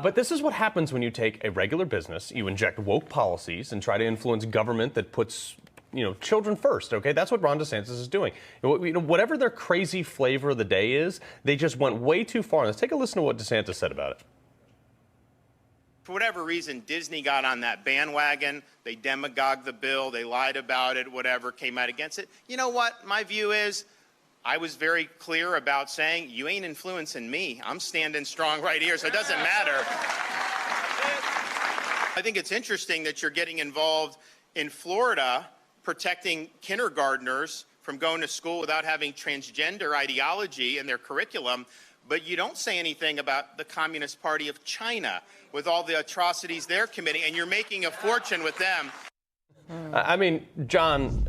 But this is what happens when you take a regular business, you inject woke policies and try to influence government that puts, children first. OK, that's what Ron DeSantis is doing. Whatever their crazy flavor of the day is, they just went way too far. Let's take a listen to what DeSantis said about it. For whatever reason, Disney got on that bandwagon. They demagogued the bill. They lied about it, whatever, came out against it. You know what? My view is I was very clear about saying, you ain't influencing me. I'm standing strong right here, so it doesn't matter. I think it's interesting that you're getting involved in Florida protecting kindergartners from going to school without having transgender ideology in their curriculum, but you don't say anything about the Communist Party of China with all the atrocities they're committing, and you're making a fortune with them. I mean, John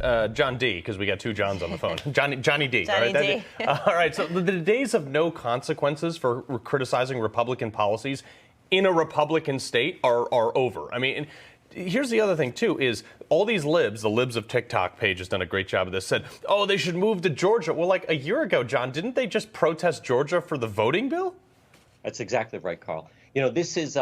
D, because we got two Johns on the phone. Johnny D. Johnny D. All right, so the days of no consequences for criticizing Republican policies in a Republican state are over. I mean, here's the other thing, too, is all these libs, the Libs of TikTok page has done a great job of this, said, oh, they should move to Georgia. Well, like a year ago, John, didn't they just protest Georgia for the voting bill? That's exactly right, Carl. This is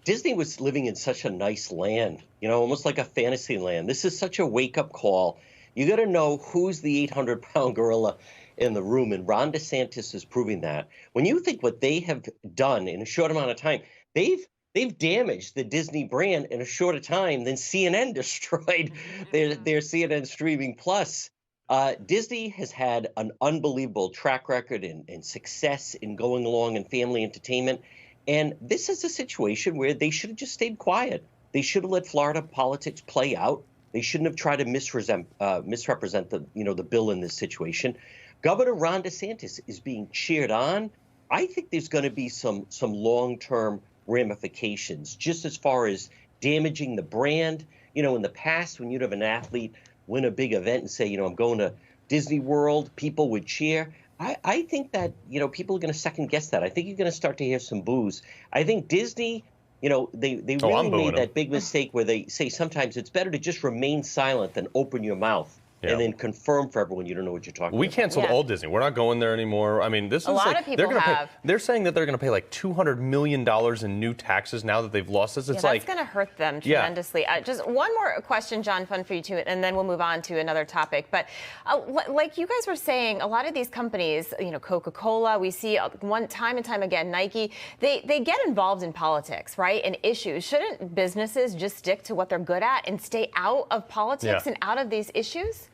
Disney was living in such a nice land, almost like a fantasy land. This is such a wake-up call. You got to know who's the 800-pound gorilla in the room, and Ron DeSantis is proving that. When you think what they have done in a short amount of time, they've damaged the Disney brand in a shorter time than CNN destroyed their CNN Streaming Plus. Disney has had an unbelievable track record and success in going along in family entertainment. And this is a situation where they should have just stayed quiet. They should have let Florida politics play out. They shouldn't have tried to misrepresent the bill in this situation. Governor Ron DeSantis is being cheered on. I think there's going to be some long-term ramifications, just as far as damaging the brand. In the past, when you'd have an athlete win a big event and say, I'm going to Disney World, people would cheer. I think that, people are going to second guess that. I think you're going to start to hear some boos. I think Disney, they really made that big mistake where they say sometimes it's better to just remain silent than open your mouth. And then confirm for everyone you don't know what you're talking about. We canceled all Disney. We're not going there anymore. I mean, this is a lot of people have. They're saying that they're going to pay like $200 million in new taxes now that they've lost this. It's that's going to hurt them tremendously. Just one more question, John, fun for you too, and then we'll move on to another topic. But like you guys were saying, a lot of these companies, Coca-Cola, we see time and time again, Nike, they get involved in politics, right, and issues. Shouldn't businesses just stick to what they're good at and stay out of politics and out of these issues?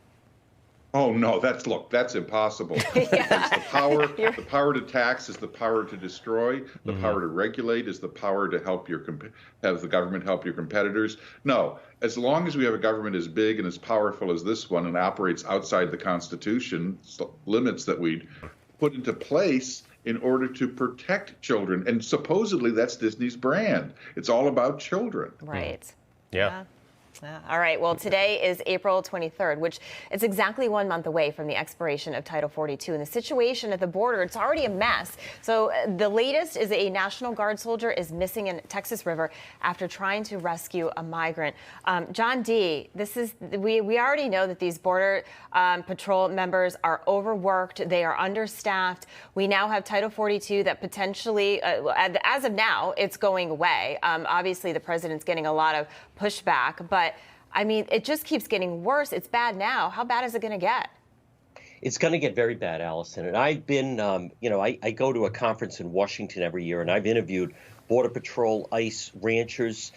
Oh, no, that's impossible. The power to tax is the power to destroy. The power to regulate is the power to help have the government help your competitors. No, as long as we have a government as big and as powerful as this one and operates outside the Constitution, limits that we put into place in order to protect children. And supposedly that's Disney's brand. It's all about children. Right. Yeah. All right. Well, today is April 23rd, which is exactly 1 month away from the expiration of Title 42. And the situation at the border, it's already a mess. So the latest is a National Guard soldier is missing in Texas River after trying to rescue a migrant. John D., we already know that these Border Patrol members are overworked. They are understaffed. We now have Title 42 that potentially, as of now, it's going away. Obviously, the president's getting a lot of pushback, but I mean, it just keeps getting worse. It's bad now. How bad is it going to get? It's going to get very bad, Allison. And I've been, I go to a conference in Washington every year, and I've interviewed Border Patrol, ICE, ranchers.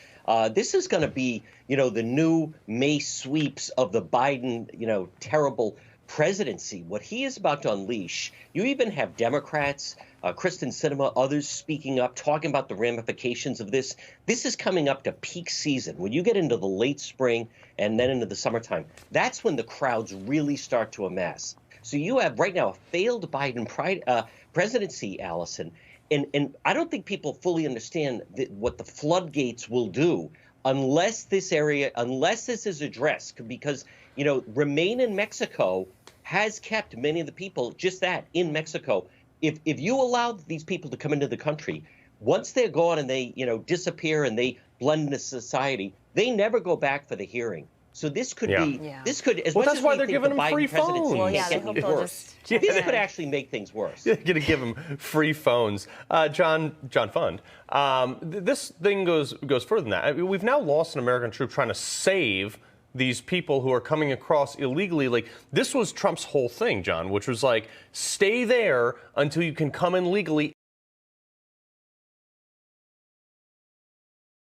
This is going to be, the new May sweeps of the Biden, terrible presidency. What he is about to unleash. You even have Democrats, Kristen Sinema, others speaking up, talking about the ramifications of this. This is coming up to peak season. When you get into the late spring and then into the summertime, that's when the crowds really start to amass. So you have right now a failed Biden presidency, Allison. And I don't think people fully understand what the floodgates will do unless this is addressed, because, Remain in Mexico has kept many of the people just that, in Mexico. If you allow these people to come into the country, once they're gone and they, disappear and they blend into society, they never go back for the hearing. So this could Yeah. be, Yeah. this could, as Well, much that's as why we they're think giving the them free Biden presidency phones. Well, can't yeah, they get hope any they'll worse. just check This it could in. actually make things worse. Going to give them free phones. John Fund, this thing goes further than that. I mean, we've now lost an American troop trying to save these people who are coming across illegally. Like, this was Trump's whole thing, John, which was like, stay there until you can come in legally